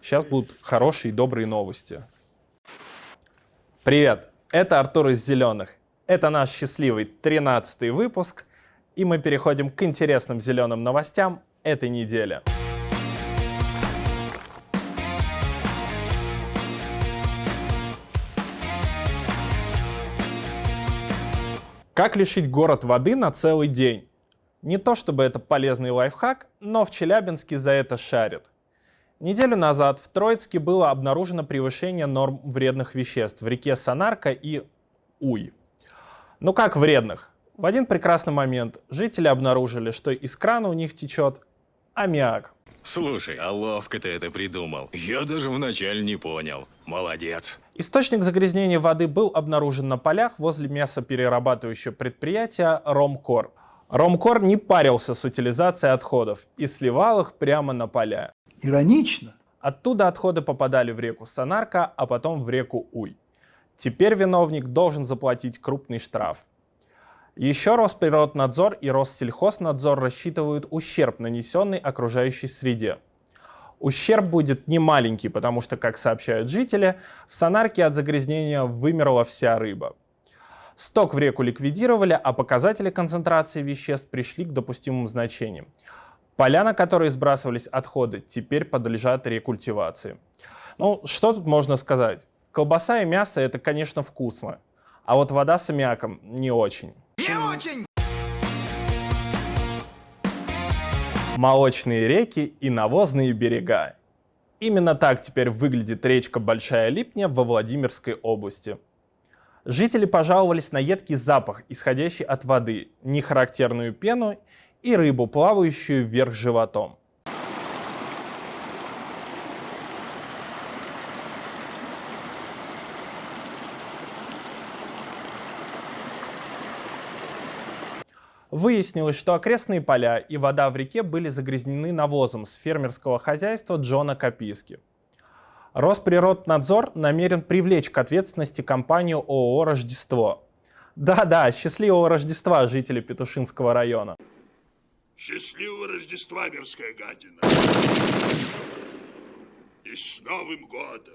Сейчас будут хорошие и добрые новости. Привет, это Артур из «Зеленых». Это наш счастливый 13-й выпуск, и мы переходим к интересным зеленым новостям этой недели. Как лишить город воды на целый день? Не то чтобы это полезный лайфхак, но в Челябинске за это шарят. Неделю назад в Троицке было обнаружено превышение норм вредных веществ в реке Санарка и Уй. Ну как вредных? В один прекрасный момент жители обнаружили, что из крана у них течет аммиак. Слушай, а ловко ты это придумал. Я даже вначале не понял. Молодец. Источник загрязнения воды был обнаружен на полях возле мясоперерабатывающего предприятия Ромкор. Ромкор не парился с утилизацией отходов и сливал их прямо на поля. Иронично. Оттуда отходы попадали в реку Санарка, а потом в реку Уй. Теперь виновник должен заплатить крупный штраф. Еще Росприроднадзор и Россельхознадзор рассчитывают ущерб, нанесенный окружающей среде. Ущерб будет немаленький, потому что, как сообщают жители, в Санарке от загрязнения вымерла вся рыба. Сток в реку ликвидировали, а показатели концентрации веществ пришли к допустимым значениям. Поля, на которые сбрасывались отходы, теперь подлежат рекультивации. Ну, что тут можно сказать? Колбаса и мясо — это, конечно, вкусно, а вот вода с аммиаком не очень. Не очень. Молочные реки и навозные берега. Именно так теперь выглядит речка Большая Липня во Владимирской области. Жители пожаловались на едкий запах, исходящий от воды, нехарактерную пену и рыбу, плавающую вверх животом. Выяснилось, что окрестные поля и вода в реке были загрязнены навозом с фермерского хозяйства Джона Каписки. Росприроднадзор намерен привлечь к ответственности компанию ООО «Рождество». Да-да, счастливого Рождества, жители Петушинского района. Счастливого Рождества, мерзкая гадина! И с Новым годом!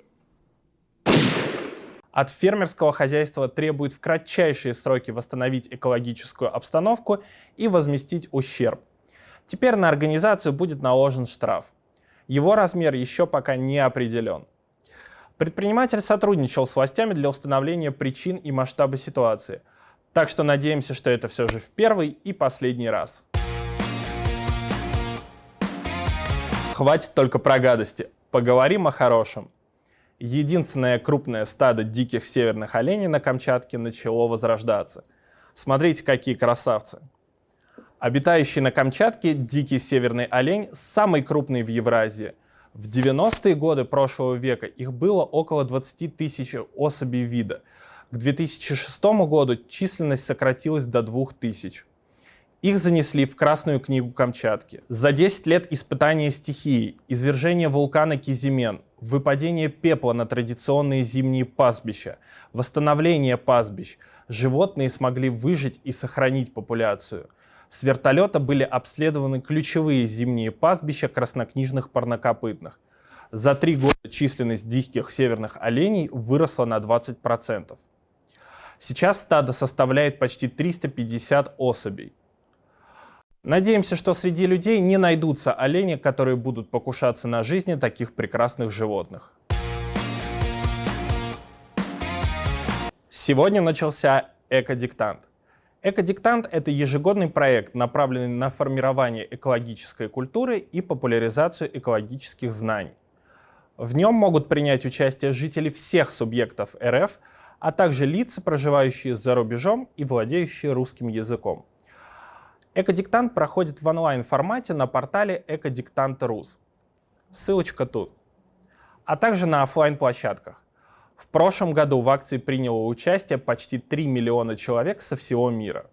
От фермерского хозяйства требует в кратчайшие сроки восстановить экологическую обстановку и возместить ущерб. Теперь на организацию будет наложен штраф. Его размер еще пока не определен. Предприниматель сотрудничал с властями для установления причин и масштаба ситуации. Так что надеемся, что это все же в первый и последний раз. Хватит только про гадости. Поговорим о хорошем. Единственное крупное стадо диких северных оленей на Камчатке начало возрождаться. Смотрите, какие красавцы. Обитающий на Камчатке дикий северный олень самый крупный в Евразии. В 90-е годы прошлого века их было около 20 тысяч особей вида. К 2006 году численность сократилась до 2000. Их занесли в Красную книгу Камчатки. За 10 лет испытания стихией, извержение вулкана Кизимен, выпадение пепла на традиционные зимние пастбища, восстановление пастбищ, животные смогли выжить и сохранить популяцию. С вертолета были обследованы ключевые зимние пастбища краснокнижных парнокопытных. За 3 года численность диких северных оленей выросла на 20%. Сейчас стадо составляет почти 350 особей. Надеемся, что среди людей не найдутся олени, которые будут покушаться на жизни таких прекрасных животных. Сегодня начался «Экодиктант». «Экодиктант» — это ежегодный проект, направленный на формирование экологической культуры и популяризацию экологических знаний. В нем могут принять участие жители всех субъектов РФ, а также лица, проживающие за рубежом и владеющие русским языком. Экодиктант проходит в онлайн-формате на портале Экодиктант.рус. Ссылочка тут. А также на офлайн-площадках. В прошлом году в акции приняло участие почти 3 миллиона человек со всего мира.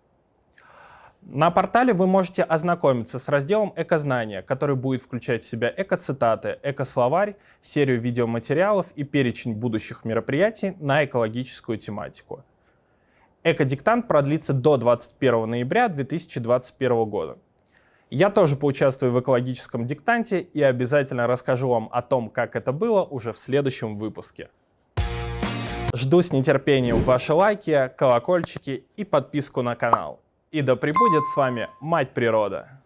На портале вы можете ознакомиться с разделом «Экознания», который будет включать в себя эко-цитаты, эко-словарь, серию видеоматериалов и перечень будущих мероприятий на экологическую тематику. Экодиктант продлится до 21 ноября 2021 года. Я тоже поучаствую в экологическом диктанте и обязательно расскажу вам о том, как это было уже в следующем выпуске. Жду с нетерпением ваши лайки, колокольчики и подписку на канал. И да пребудет с вами Мать Природа!